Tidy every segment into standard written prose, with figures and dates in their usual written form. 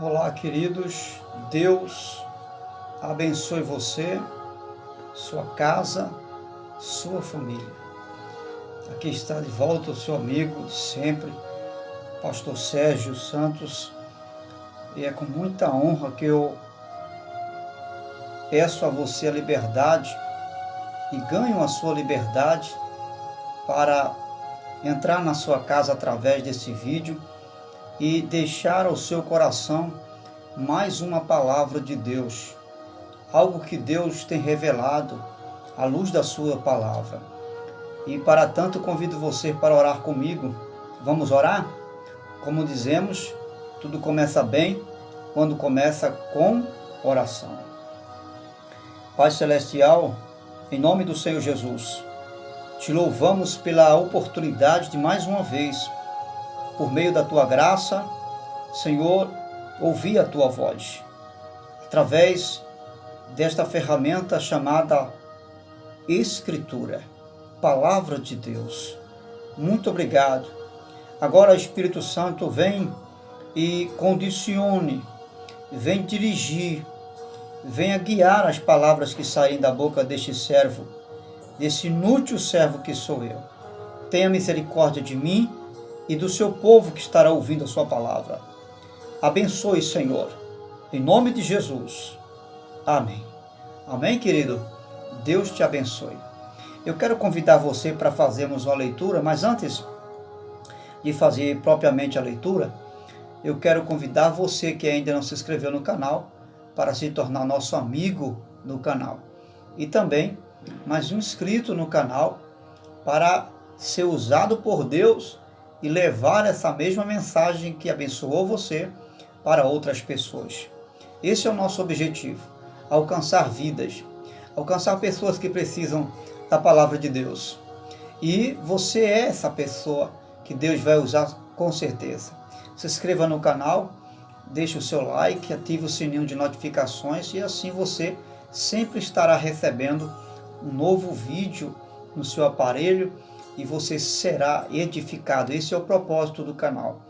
Olá, queridos. Deus abençoe você, sua casa, sua família. Aqui está de volta o seu amigo de sempre, Pastor Sérgio Santos, e é com muita honra que eu peço a você a liberdade e ganho a sua liberdade para entrar na sua casa através desse vídeo e deixar ao seu coração mais uma palavra de Deus, algo que Deus tem revelado à luz da sua palavra. E para tanto convido você para orar comigo. Vamos orar? Como dizemos, tudo começa bem quando começa com oração. Pai Celestial, em nome do Senhor Jesus, te louvamos pela oportunidade de mais uma vez, por meio da tua graça, Senhor, ouvir a tua voz, através desta ferramenta chamada Escritura, Palavra de Deus. Muito obrigado. Agora, Espírito Santo, vem e condicione, vem dirigir, venha guiar as palavras que saem da boca deste servo, desse inútil servo que sou eu. Tenha misericórdia de mim e do seu povo que estará ouvindo a sua palavra. Abençoe, Senhor, em nome de Jesus. Amém. Amém, querido? Deus te abençoe. Eu quero convidar você para fazermos uma leitura, mas antes de fazer propriamente a leitura, eu quero convidar você que ainda não se inscreveu no canal para se tornar nosso amigo no canal. E também mais um inscrito no canal para ser usado por Deus e levar essa mesma mensagem que abençoou você para outras pessoas. Esse é o nosso objetivo, alcançar vidas, alcançar pessoas que precisam da palavra de Deus. E você é essa pessoa que Deus vai usar com certeza. Se inscreva no canal, deixe o seu like, ative o sininho de notificações e assim você sempre estará recebendo um novo vídeo no seu aparelho e você será edificado. Esse é o propósito do canal.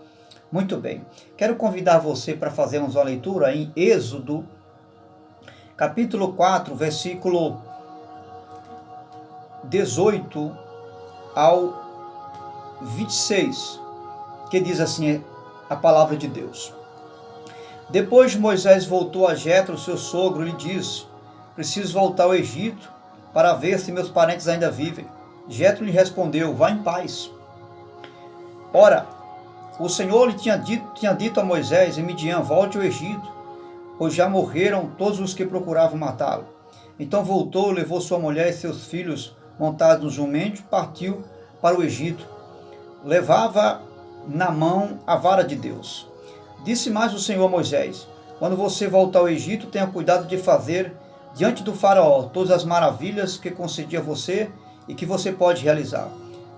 Muito bem. Quero convidar você para fazermos uma leitura em Êxodo, capítulo 4, versículo 18 ao 26, que diz assim a palavra de Deus. Depois Moisés voltou a Jetro, seu sogro, e lhe disse: preciso voltar ao Egito para ver se meus parentes ainda vivem. Jetro lhe respondeu: vá em paz. Ora, o Senhor lhe tinha dito a Moisés em Midian: volte ao Egito, pois já morreram todos os que procuravam matá-lo. Então voltou, levou sua mulher e seus filhos montados no jumento, partiu para o Egito. Levava na mão a vara de Deus. Disse mais o Senhor a Moisés: quando você voltar ao Egito, tenha cuidado de fazer diante do faraó todas as maravilhas que concedi a você e que você pode realizar.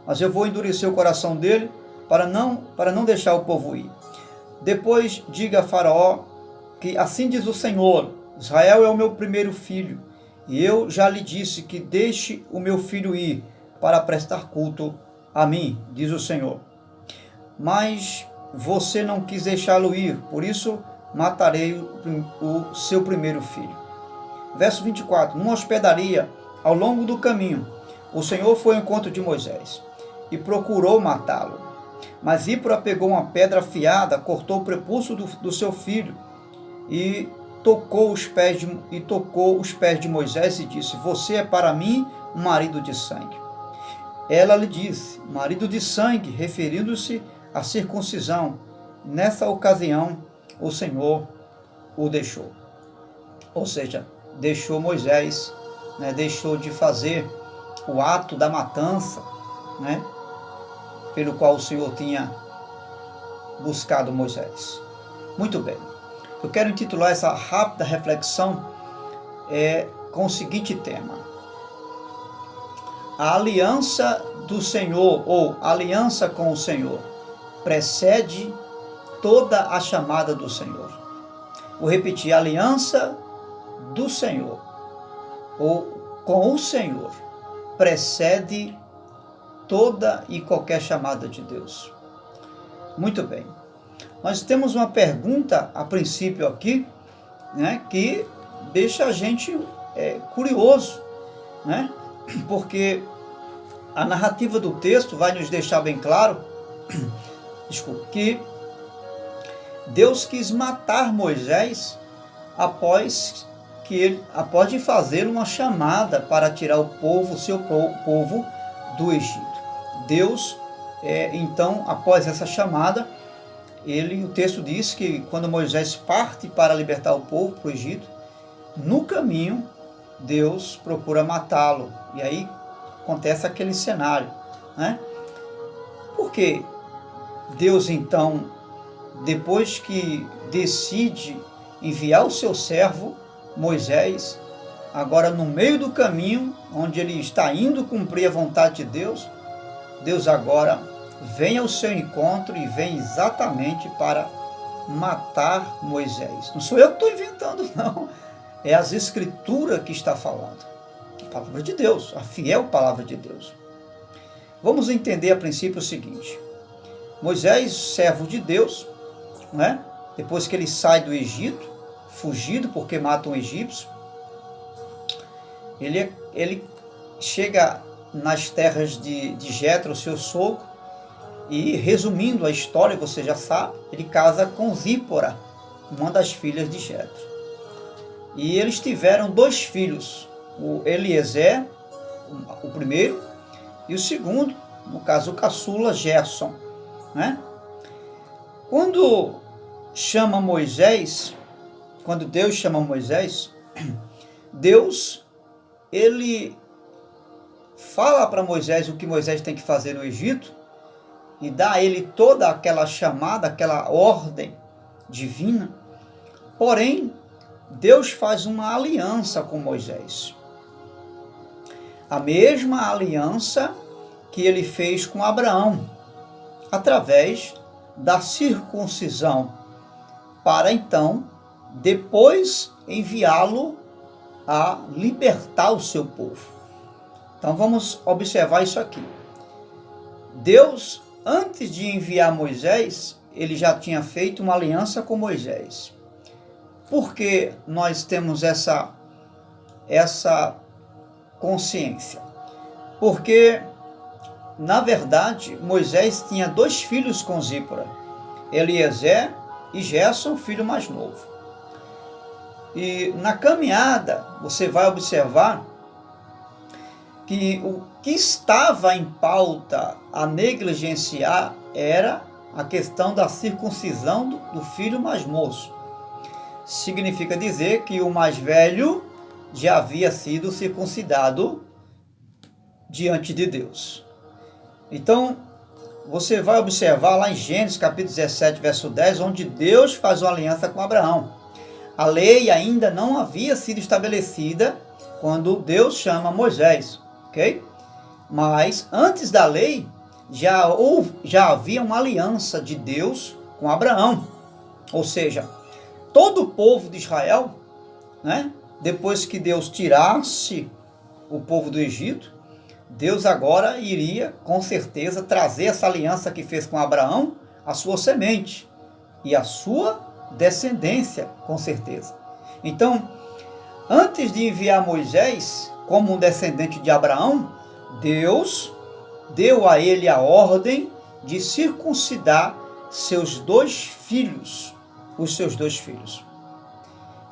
Mas eu vou endurecer o coração dele para não deixar o povo ir. Depois diga a faraó que assim diz o Senhor: Israel é o meu primeiro filho, e eu já lhe disse que deixe o meu filho ir para prestar culto a mim, diz o Senhor. Mas você não quis deixá-lo ir, por isso matarei o seu primeiro filho. Verso 24. Numa hospedaria, ao longo do caminho, o Senhor foi ao encontro de Moisés e procurou matá-lo. Mas Zípora pegou uma pedra afiada, cortou o prepúcio do seu filho e tocou os pés de Moisés e disse: você é para mim um marido de sangue. Ela lhe disse: marido de sangue, referindo-se à circuncisão. Nessa ocasião, o Senhor o deixou. Ou seja, deixou Moisés, deixou de fazer o ato da matança, pelo qual o Senhor tinha buscado Moisés. Muito bem. Eu quero intitular essa rápida reflexão com o seguinte tema: a aliança do Senhor, ou aliança com o Senhor, precede toda a chamada do Senhor. Vou repetir: a aliança do Senhor, ou com o Senhor, precede toda e qualquer chamada de Deus. Muito bem. nós temos uma pergunta a princípio aqui, né, que deixa a gente curioso, né? Porque a narrativa do texto vai nos deixar bem claro, desculpa, que Deus quis matar Moisés após de fazer uma chamada para tirar o povo, seu povo, do Egito. Deus, então, após essa chamada, o texto diz que quando Moisés parte para libertar o povo para o Egito, no caminho, Deus procura matá-lo. E aí acontece aquele cenário, né? Porque Deus, então, depois que decide enviar o seu servo, Moisés, agora no meio do caminho, onde ele está indo cumprir a vontade de Deus, Deus agora vem ao seu encontro e vem exatamente para matar Moisés. Não sou eu que estou inventando, não. É as Escrituras que está falando. A palavra de Deus, a fiel palavra de Deus. Vamos entender a princípio o seguinte. Moisés, servo de Deus, né? Depois que ele sai do Egito, fugido porque mata um egípcio, ele chega nas terras de Jetro, seu sogro, e resumindo a história, você já sabe, ele casa com Zípora, uma das filhas de Jetro. E eles tiveram 2 filhos, o Eliezer, o primeiro, e o segundo, no caso o caçula, Gerson, né? Quando Deus chama Moisés, Deus, ele fala para Moisés o que Moisés tem que fazer no Egito e dá a ele toda aquela chamada, aquela ordem divina. Porém, Deus faz uma aliança com Moisés. A mesma aliança que ele fez com Abraão, através da circuncisão, para então, depois, enviá-lo a libertar o seu povo. Então vamos observar isso aqui. Deus, antes de enviar Moisés, ele já tinha feito uma aliança com Moisés. Por que nós temos essa consciência? Porque, na verdade, Moisés tinha 2 filhos com Zípora, Eliezer e Gerson, filho mais novo. E na caminhada, você vai observar que o que estava em pauta a negligenciar era a questão da circuncisão do filho mais moço. Significa dizer que o mais velho já havia sido circuncidado diante de Deus. Então, você vai observar lá em Gênesis capítulo 17, verso 10, onde Deus faz uma aliança com Abraão. A lei ainda não havia sido estabelecida quando Deus chama Moisés, ok? Mas antes da lei, já havia uma aliança de Deus com Abraão. Ou seja, todo o povo de Israel, né, depois que Deus tirasse o povo do Egito, Deus agora iria, com certeza, trazer essa aliança que fez com Abraão, a sua semente e a sua descendência, com certeza. Então, antes de enviar Moisés como um descendente de Abraão, Deus deu a ele a ordem de circuncidar seus 2 filhos, os seus 2 filhos.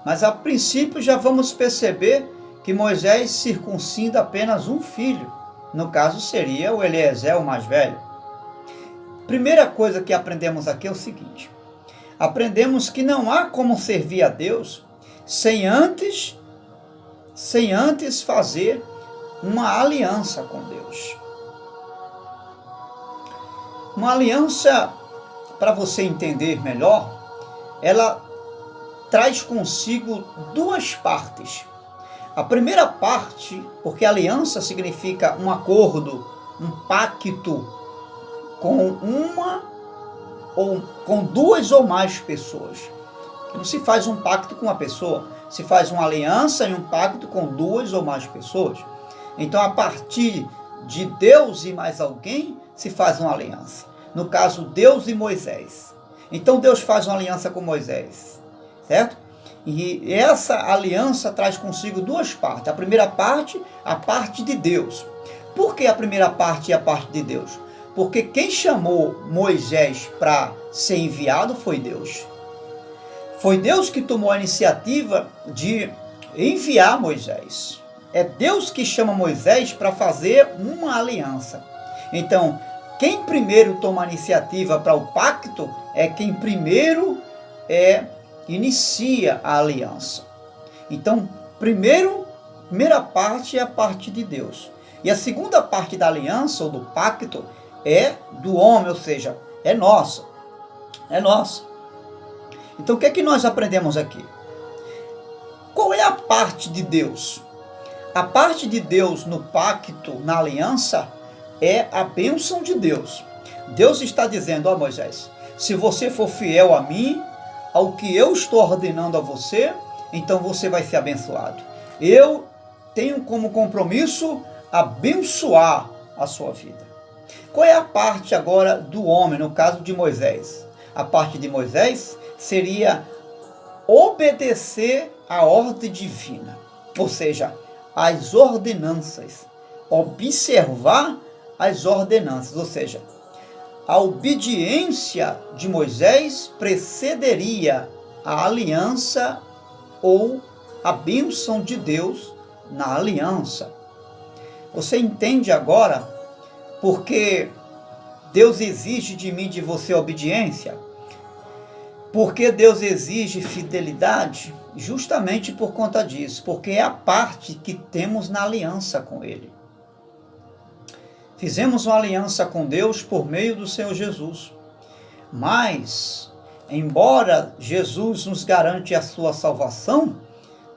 Mas a princípio já vamos perceber que Moisés circuncida apenas um filho. No caso seria o Eliezer, o mais velho. Primeira coisa que aprendemos aqui é o seguinte. Aprendemos que não há como servir a Deus sem antes fazer uma aliança com Deus. Uma aliança, para você entender melhor, ela traz consigo 2 partes. A primeira parte, porque aliança significa um acordo, um pacto com 2 ou mais pessoas. Não se faz um pacto com uma pessoa, se faz uma aliança e um pacto com 2 ou mais pessoas. Então, a partir de Deus e mais alguém, se faz uma aliança. No caso, Deus e Moisés. Então Deus faz uma aliança com Moisés, certo? E essa aliança traz consigo duas partes. A primeira parte, a parte de Deus. Por que a primeira parte é a parte de Deus? Porque quem chamou Moisés para ser enviado foi Deus. Foi Deus que tomou a iniciativa de enviar Moisés. É Deus que chama Moisés para fazer uma aliança. Então, quem primeiro toma a iniciativa para o pacto é quem primeiro inicia a aliança. Então, primeira parte é a parte de Deus. E a segunda parte da aliança ou do pacto é do homem, ou seja, é nossa. É nossa. Então, o que é que nós aprendemos aqui? Qual é a parte de Deus? A parte de Deus no pacto, na aliança, é a bênção de Deus. Deus está dizendo, ó Moisés, se você for fiel a mim, ao que eu estou ordenando a você, então você vai ser abençoado. Eu tenho como compromisso abençoar a sua vida. Qual é a parte agora do homem, no caso de Moisés? A parte de Moisés seria obedecer à ordem divina, ou seja, as ordenanças, observar as ordenanças, ou seja, a obediência de Moisés precederia a aliança ou a bênção de Deus na aliança. Você entende agora porque Deus exige de mim e de você obediência? Porque Deus exige fidelidade? Justamente por conta disso, porque é a parte que temos na aliança com Ele. Fizemos uma aliança com Deus por meio do Senhor Jesus. Mas, embora Jesus nos garante a sua salvação,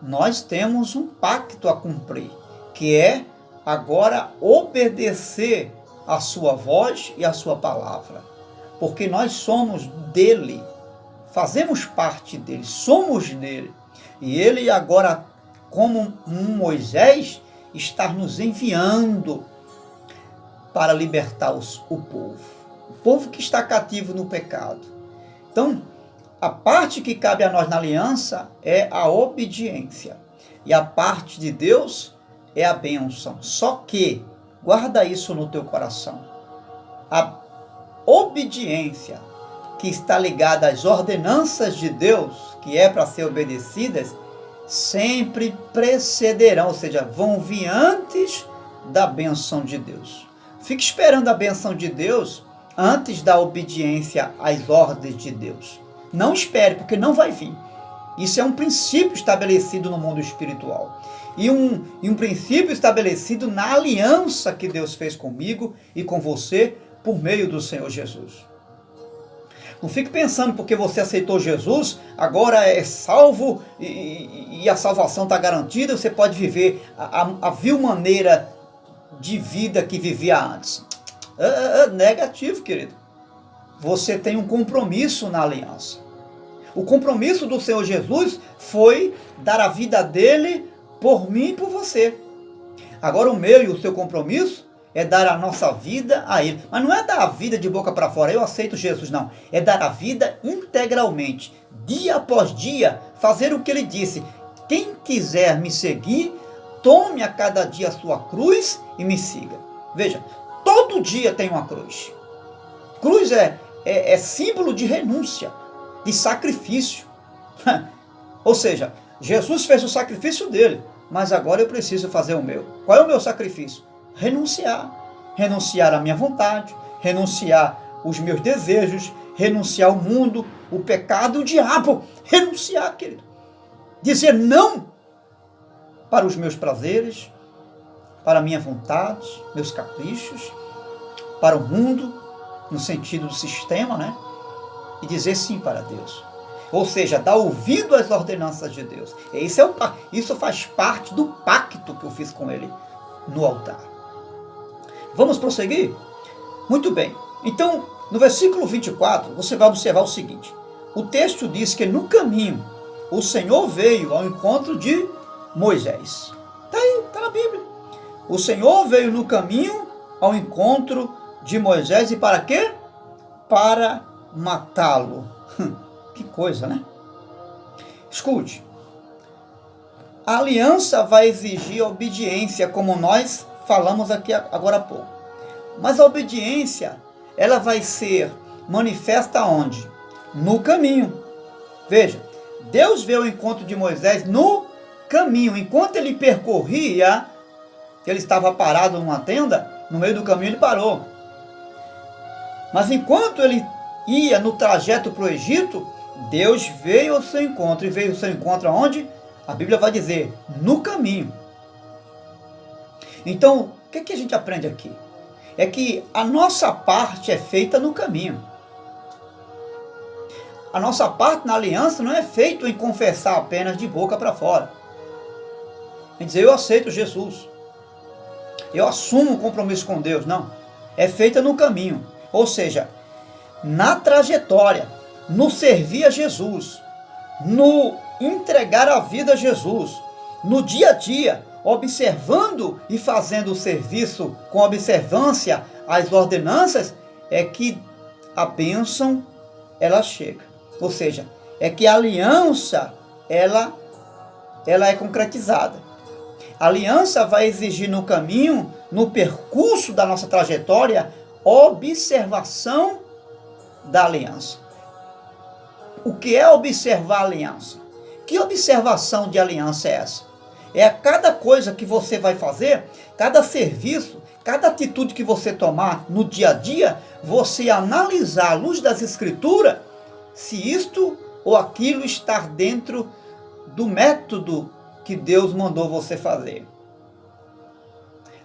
nós temos um pacto a cumprir, que é agora obedecer a sua voz e a sua palavra. Porque nós somos dele, fazemos parte dele, somos dele. E ele agora, como um Moisés, está nos enviando para libertar o povo que está cativo no pecado. Então, a parte que cabe a nós na aliança é a obediência. E a parte de Deus é a bênção. Só que, guarda isso no teu coração. A obediência que está ligada às ordenanças de Deus, que é para ser obedecidas, sempre precederão, ou seja, vão vir antes da bênção de Deus. Fique esperando a bênção de Deus antes da obediência às ordens de Deus. Não espere, porque não vai vir. Isso é um princípio estabelecido no mundo espiritual. E um princípio estabelecido na aliança que Deus fez comigo e com você por meio do Senhor Jesus. Não fique pensando porque você aceitou Jesus, agora é salvo e a salvação está garantida, você pode viver a vil maneira de vida que vivia antes. Negativo, querido. Você tem um compromisso na aliança. O compromisso do Senhor Jesus foi dar a vida dele por mim e por você. Agora o meu e o seu compromisso é dar a nossa vida a ele. Mas não é dar a vida de boca para fora, eu aceito Jesus, não. É dar a vida integralmente, dia após dia, fazer o que ele disse. Quem quiser me seguir, tome a cada dia a sua cruz e me siga. Veja, todo dia tem uma cruz. Cruz é símbolo de renúncia, de sacrifício. Ou seja, Jesus fez o sacrifício dele, mas agora eu preciso fazer o meu. Qual é o meu sacrifício? Renunciar. Renunciar à minha vontade, renunciar os meus desejos, renunciar ao mundo, o pecado e o diabo. Renunciar, querido. Dizer não para os meus prazeres, para a minha vontade, meus caprichos, para o mundo, no sentido do sistema, né? E dizer sim para Deus. Ou seja, dar ouvido às ordenanças de Deus. Isso faz parte do pacto que eu fiz com ele no altar. Vamos prosseguir? Muito bem. Então, no versículo 24, você vai observar o seguinte. O texto diz que no caminho, o Senhor veio ao encontro de Moisés. Está aí, está na Bíblia. O Senhor veio no caminho ao encontro de Moisés e para quê? Para matá-lo. Que coisa, né? Escute. A aliança vai exigir obediência, como nós falamos aqui agora há pouco. Mas a obediência, ela vai ser manifesta onde? No caminho. Veja, Deus veio ao encontro de Moisés no caminho. Enquanto ele percorria, ele estava parado numa tenda, no meio do caminho ele parou. Mas enquanto ele ia no trajeto para o Egito, Deus veio ao seu encontro. E veio ao seu encontro aonde? A Bíblia vai dizer, no caminho. Então, o que a gente aprende aqui? É que a nossa parte é feita no caminho. A nossa parte na aliança não é feita em confessar apenas de boca para fora. Em dizer, eu aceito Jesus. Eu assumo um compromisso com Deus. Não. É feita no caminho. Ou seja, na trajetória, no servir a Jesus, no entregar a vida a Jesus, no dia a dia, observando e fazendo o serviço com observância às ordenanças, é que a bênção ela chega. Ou seja, é que a aliança ela é concretizada. A aliança vai exigir no caminho, no percurso da nossa trajetória, observação da aliança. O que é observar a aliança? Que observação de aliança é essa? É a cada coisa que você vai fazer, cada serviço, cada atitude que você tomar no dia a dia, você analisar à luz das Escrituras se isto ou aquilo está dentro do método que Deus mandou você fazer.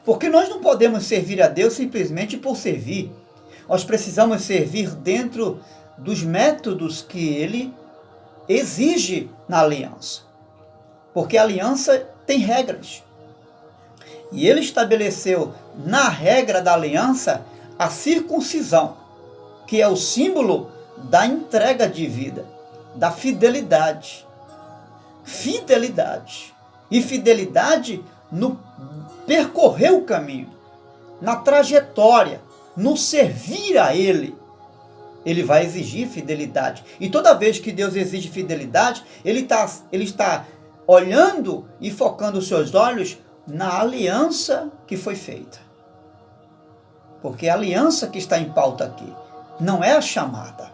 Porque nós não podemos servir a Deus simplesmente por servir. Nós precisamos servir dentro dos métodos que Ele exige na aliança. Porque a aliança tem regras. E Ele estabeleceu na regra da aliança a circuncisão, que é o símbolo da entrega de vida, da fidelidade. Fidelidade. E fidelidade no percorrer o caminho, na trajetória, no servir a Ele. Ele vai exigir fidelidade. E toda vez que Deus exige fidelidade, Ele está olhando e focando os seus olhos na aliança que foi feita. Porque a aliança que está em pauta aqui não é a chamada.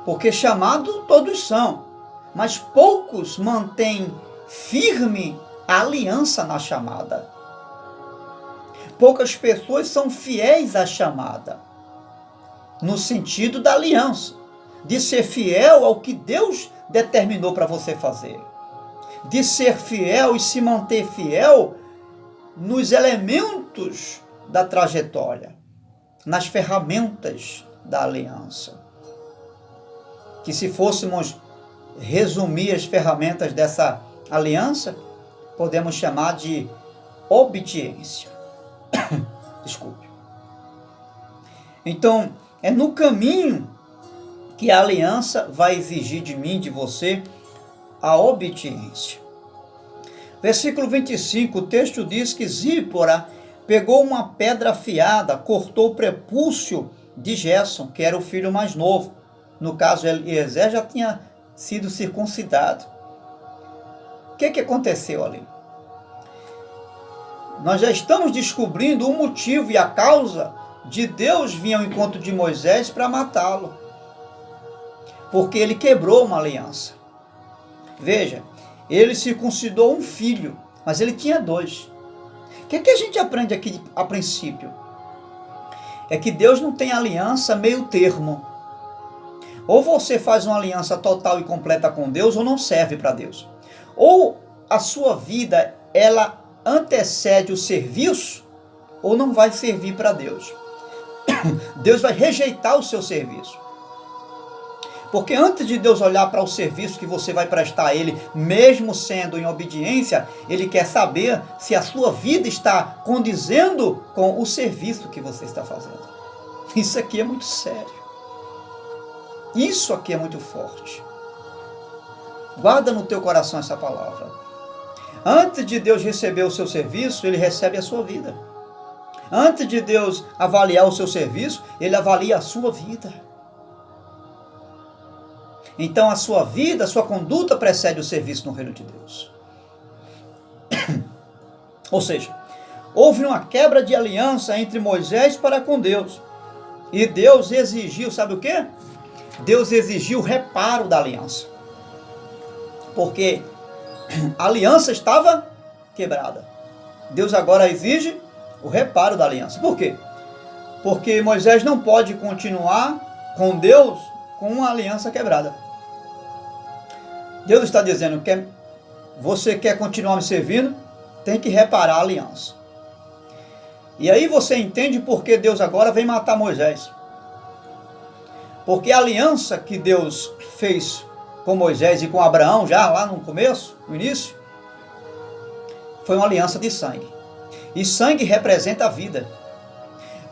Porque chamado todos são, mas poucos mantêm firme a aliança na chamada. Poucas pessoas são fiéis à chamada, no sentido da aliança, de ser fiel ao que Deus determinou para você fazer, de ser fiel e se manter fiel nos elementos da trajetória, nas ferramentas da aliança. Que se fôssemos resumir as ferramentas dessa aliança, podemos chamar de obediência. Desculpe. Então, é no caminho que a aliança vai exigir de mim, de você, a obediência. Versículo 25, o texto diz que Zípora pegou uma pedra afiada, cortou o prepúcio de Gerson, que era o filho mais novo. No caso, Eliezer já tinha sido circuncidado. O que aconteceu ali? Nós já estamos descobrindo o motivo e a causa de Deus vir ao encontro de Moisés para matá-lo. Porque ele quebrou uma aliança. Veja, ele circuncidou um filho, mas ele tinha dois. O que a gente aprende aqui a princípio? É que Deus não tem aliança meio termo. Ou você faz uma aliança total e completa com Deus, ou não serve para Deus. Ou a sua vida, ela antecede o serviço, ou não vai servir para Deus. Deus vai rejeitar o seu serviço. Porque antes de Deus olhar para o serviço que você vai prestar a Ele, mesmo sendo em obediência, Ele quer saber se a sua vida está condizendo com o serviço que você está fazendo. Isso aqui é muito sério. Isso aqui é muito forte. Guarda no teu coração essa palavra. Antes de Deus receber o seu serviço, Ele recebe a sua vida. Antes de Deus avaliar o seu serviço, Ele avalia a sua vida. Então a sua vida, a sua conduta precede o serviço no reino de Deus. Ou seja, houve uma quebra de aliança entre Moisés para com Deus. E Deus exigiu, sabe o quê? Deus exigiu o reparo da aliança. Porque a aliança estava quebrada. Deus agora exige o reparo da aliança. Por quê? Porque Moisés não pode continuar com Deus com uma aliança quebrada. Deus está dizendo que você quer continuar me servindo, tem que reparar a aliança. E aí você entende por que Deus agora vem matar Moisés. Porque a aliança que Deus fez com Moisés e com Abraão, já lá no começo, no início, foi uma aliança de sangue. E sangue representa a vida.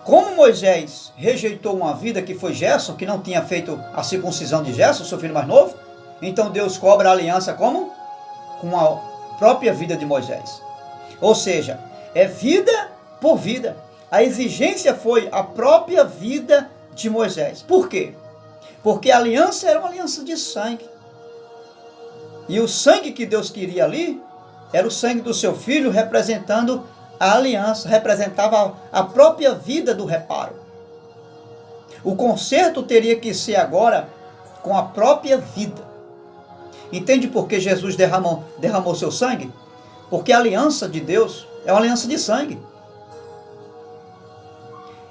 Como Moisés rejeitou uma vida que foi Gerson, que não tinha feito a circuncisão de Gerson, seu filho mais novo, então Deus cobra a aliança como? Com a própria vida de Moisés. Ou seja, é vida por vida. A exigência foi a própria vida de Moisés. Por quê? Porque a aliança era uma aliança de sangue. E o sangue que Deus queria ali era o sangue do seu filho, representando a aliança, representava a própria vida do reparo. O conserto teria que ser agora com a própria vida. Entende por que Jesus derramou seu sangue? Porque a aliança de Deus é uma aliança de sangue.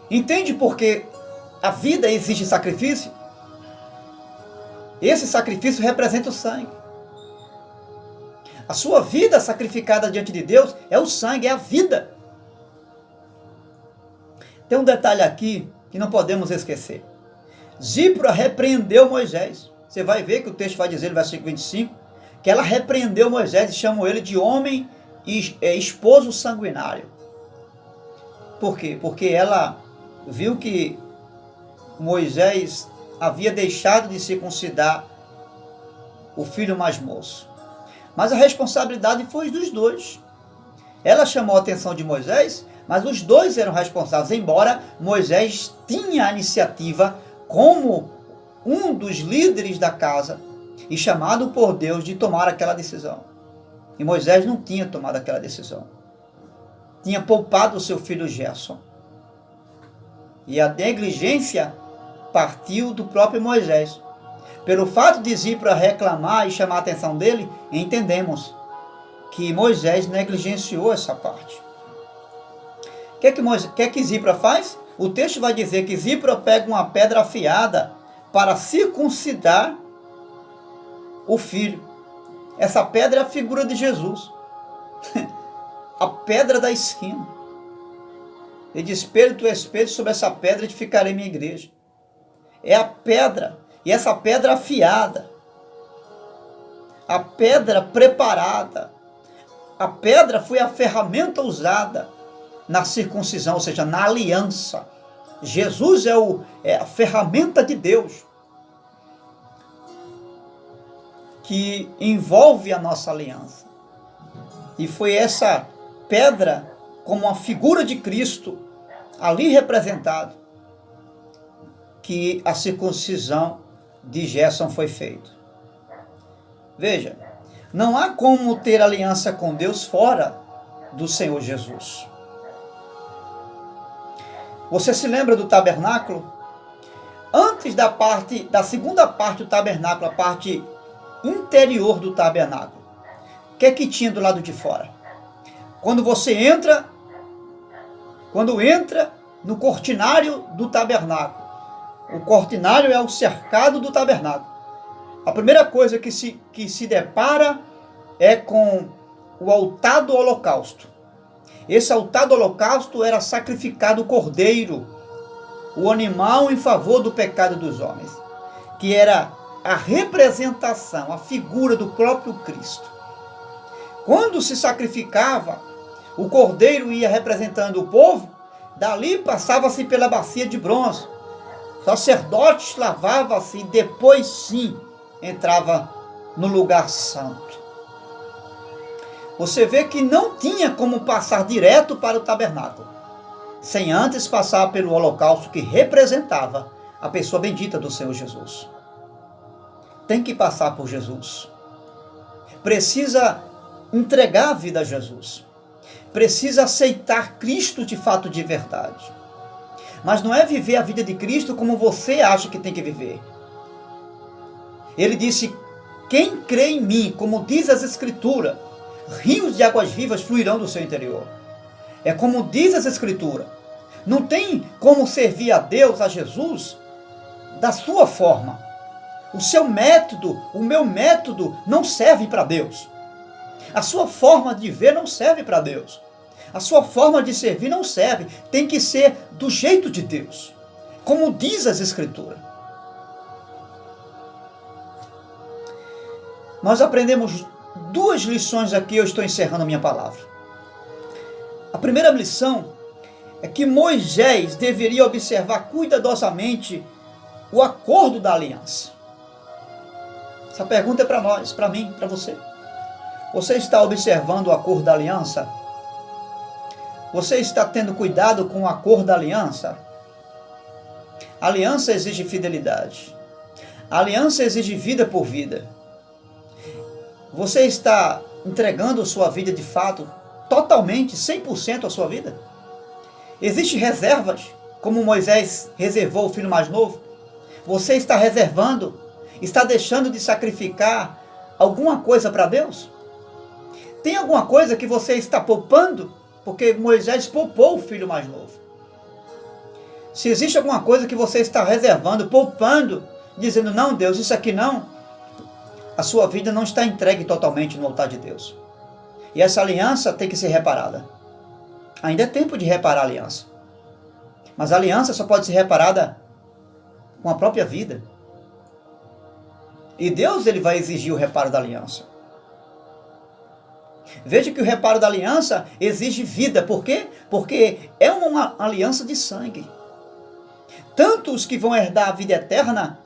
Entende por que a vida exige sacrifício? Esse sacrifício representa o sangue. A sua vida sacrificada diante de Deus é o sangue, é a vida. Tem um detalhe aqui que não podemos esquecer. Zípora repreendeu Moisés. Você vai ver que o texto vai dizer no versículo 25, que ela repreendeu Moisés e chamou ele de homem e esposo sanguinário. Por quê? Porque ela viu que Moisés havia deixado de circuncidar o filho mais moço. Mas a responsabilidade foi dos dois. Ela chamou a atenção de Moisés, mas os dois eram responsáveis, embora Moisés tinha a iniciativa como um dos líderes da casa e chamado por Deus de tomar aquela decisão. E Moisés não tinha tomado aquela decisão. Tinha poupado o seu filho Gerson. E a negligência partiu do próprio Moisés. Pelo fato de Zípora reclamar e chamar a atenção dele, entendemos que Moisés negligenciou essa parte. O que Zípora faz? O texto vai dizer que Zípora pega uma pedra afiada para circuncidar o filho. Essa pedra é a figura de Jesus. A pedra da esquina. Ele diz: espelho tu espelho, sobre essa pedra edificarei minha igreja. É a pedra. E essa pedra afiada, a pedra preparada, a pedra foi a ferramenta usada na circuncisão, ou seja, na aliança. Jesus é a ferramenta de Deus que envolve a nossa aliança. E foi essa pedra, como uma figura de Cristo, ali representado, que a circuncisão de Gerson foi feito. Veja, não há como ter aliança com Deus fora do Senhor Jesus. Você se lembra do tabernáculo? Antes da segunda parte do tabernáculo, a parte interior do tabernáculo, o que é que tinha do lado de fora? Quando entra no cortinário do tabernáculo, o cortinário é o cercado do tabernáculo. A primeira coisa que se depara é com o altar do holocausto. Esse altar do holocausto era sacrificado o cordeiro, o animal em favor do pecado dos homens, que era a representação, a figura do próprio Cristo. Quando se sacrificava, o cordeiro ia representando o povo, dali passava-se pela bacia de bronze. Sacerdotes lavavam-se e depois sim entrava no lugar santo. Você vê que não tinha como passar direto para o tabernáculo, sem antes passar pelo holocausto que representava a pessoa bendita do Senhor Jesus. tem que passar por Jesus. Precisa entregar a vida a Jesus. Precisa aceitar Cristo de fato, de verdade. Mas não é viver a vida de Cristo como você acha que tem que viver. Ele disse: quem crê em mim, como diz as Escrituras, rios de águas vivas fluirão do seu interior. É como diz as Escrituras. Não tem como servir a Deus, a Jesus, da sua forma. O seu método, o meu método não serve para Deus. A sua forma de ver não serve para Deus. A sua forma de servir não serve. Tem que ser do jeito de Deus, como diz as Escrituras. Nós aprendemos 2 lições aqui, eu estou encerrando a minha palavra. A primeira lição é que Moisés deveria observar cuidadosamente o acordo da aliança. Essa pergunta é para nós, para mim, para você. Você está observando o acordo da aliança? Você está tendo cuidado com o acordo da aliança? A aliança exige fidelidade. A aliança exige vida por vida. Você está entregando sua vida de fato, totalmente, 100% a sua vida? Existem reservas, como Moisés reservou o filho mais novo? Você está reservando? Está deixando de sacrificar alguma coisa para Deus? Tem alguma coisa que você está poupando? Porque Moisés poupou o filho mais novo. Se existe alguma coisa que você está reservando, poupando, dizendo: não, Deus, isso aqui não, a sua vida não está entregue totalmente no altar de Deus. E essa aliança tem que ser reparada. Ainda é tempo de reparar a aliança. Mas a aliança só pode ser reparada com a própria vida. E Deus, ele vai exigir o reparo da aliança. Veja que o reparo da aliança exige vida. Por quê? Porque é uma aliança de sangue. Tanto os que vão herdar a vida eterna,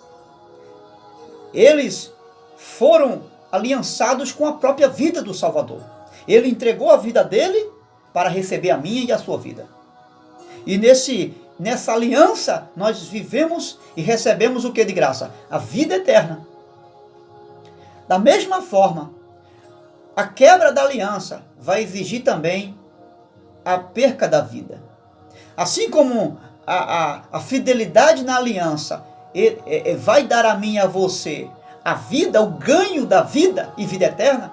eles foram aliançados com a própria vida do Salvador. Ele entregou a vida dele para receber a minha e a sua vida. E nessa aliança nós vivemos e recebemos o que de graça? A vida eterna. Da mesma forma, a quebra da aliança vai exigir também a perca da vida. Assim como a fidelidade na aliança vai dar a mim e a você a vida, o ganho da vida e vida eterna,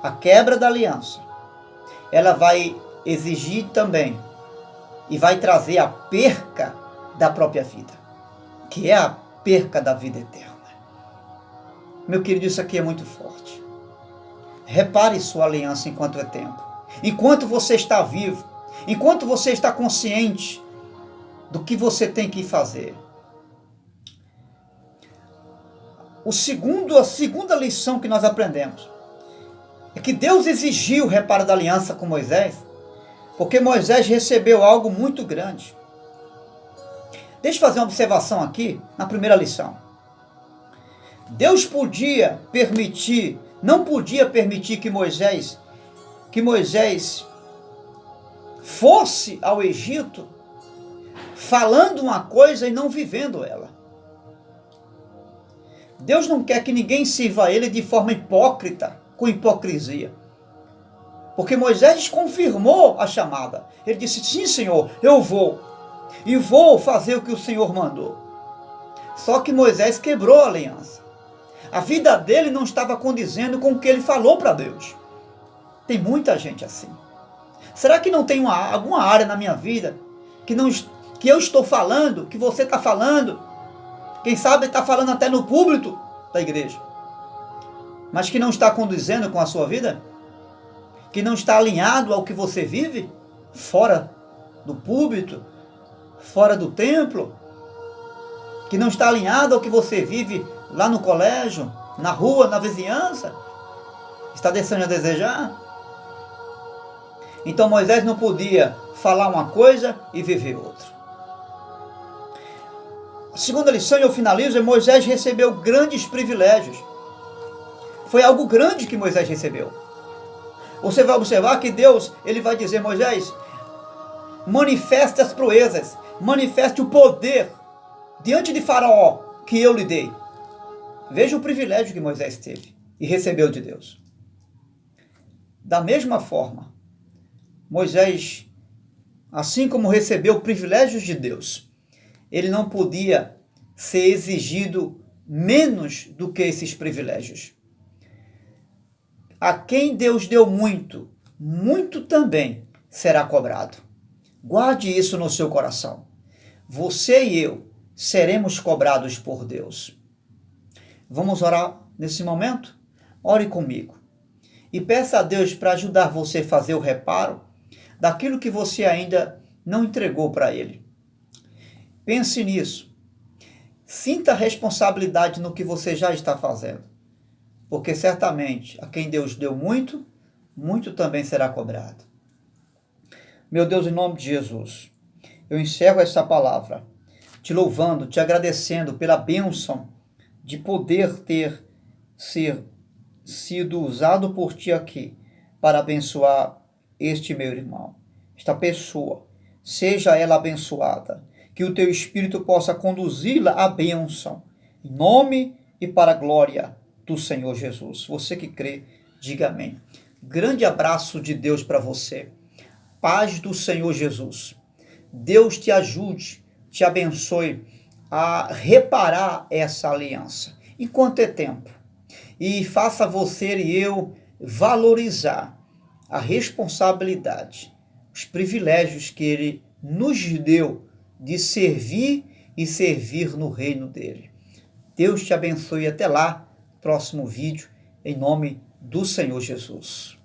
a quebra da aliança, ela vai exigir também e vai trazer a perca da própria vida, que é a perca da vida eterna. Meu querido, isso aqui é muito forte. Repare sua aliança enquanto é tempo. Enquanto você está vivo, enquanto você está consciente do que você tem que fazer. A segunda lição que nós aprendemos é que Deus exigiu o reparo da aliança com Moisés, porque Moisés recebeu algo muito grande. Deixa eu fazer uma observação aqui na primeira lição. Deus não podia permitir que Moisés fosse ao Egito falando uma coisa e não vivendo ela. Deus não quer que ninguém sirva a ele de forma hipócrita, com hipocrisia. Porque Moisés confirmou a chamada. Ele disse: sim, Senhor, eu vou. E vou fazer o que o Senhor mandou. Só que Moisés quebrou a aliança. A vida dele não estava condizendo com o que ele falou para Deus. Tem muita gente assim. Será que não tem alguma área na minha vida que eu estou falando, que você está falando? Quem sabe está falando até no púlpito da igreja, mas que não está condizendo com a sua vida? Que não está alinhado ao que você vive? Fora do púlpito, fora do templo? Que não está alinhado ao que você vive lá no colégio, na rua, na vizinhança? Está deixando a desejar? Então Moisés não podia falar uma coisa e viver outra. A segunda lição, e eu finalizo, é: Moisés recebeu grandes privilégios. Foi algo grande que Moisés recebeu. Você vai observar que Deus, ele vai dizer: Moisés, manifeste as proezas, manifeste o poder diante de Faraó que eu lhe dei. Veja o privilégio que Moisés teve e recebeu de Deus. Da mesma forma, Moisés, assim como recebeu privilégios de Deus, ele não podia ser exigido menos do que esses privilégios. A quem Deus deu muito, muito também será cobrado. Guarde isso no seu coração. Você e eu seremos cobrados por Deus. Vamos orar nesse momento? Ore comigo. E peça a Deus para ajudar você a fazer o reparo daquilo que você ainda não entregou para Ele. Pense nisso. Sinta a responsabilidade no que você já está fazendo. Porque certamente a quem Deus deu muito, muito também será cobrado. Meu Deus, em nome de Jesus, eu encerro esta palavra, te louvando, te agradecendo pela bênção de poder ter sido usado por ti aqui para abençoar este meu irmão, esta pessoa. Seja ela abençoada, que o teu Espírito possa conduzi-la à bênção, em nome e para a glória do Senhor Jesus. Você que crê, diga amém. Grande abraço de Deus para você. Paz do Senhor Jesus. Deus te ajude, te abençoe a reparar essa aliança, enquanto é tempo. E faça você e eu valorizar a responsabilidade, os privilégios que Ele nos deu de servir e servir no reino dEle. Deus te abençoe. Até lá, próximo vídeo, em nome do Senhor Jesus.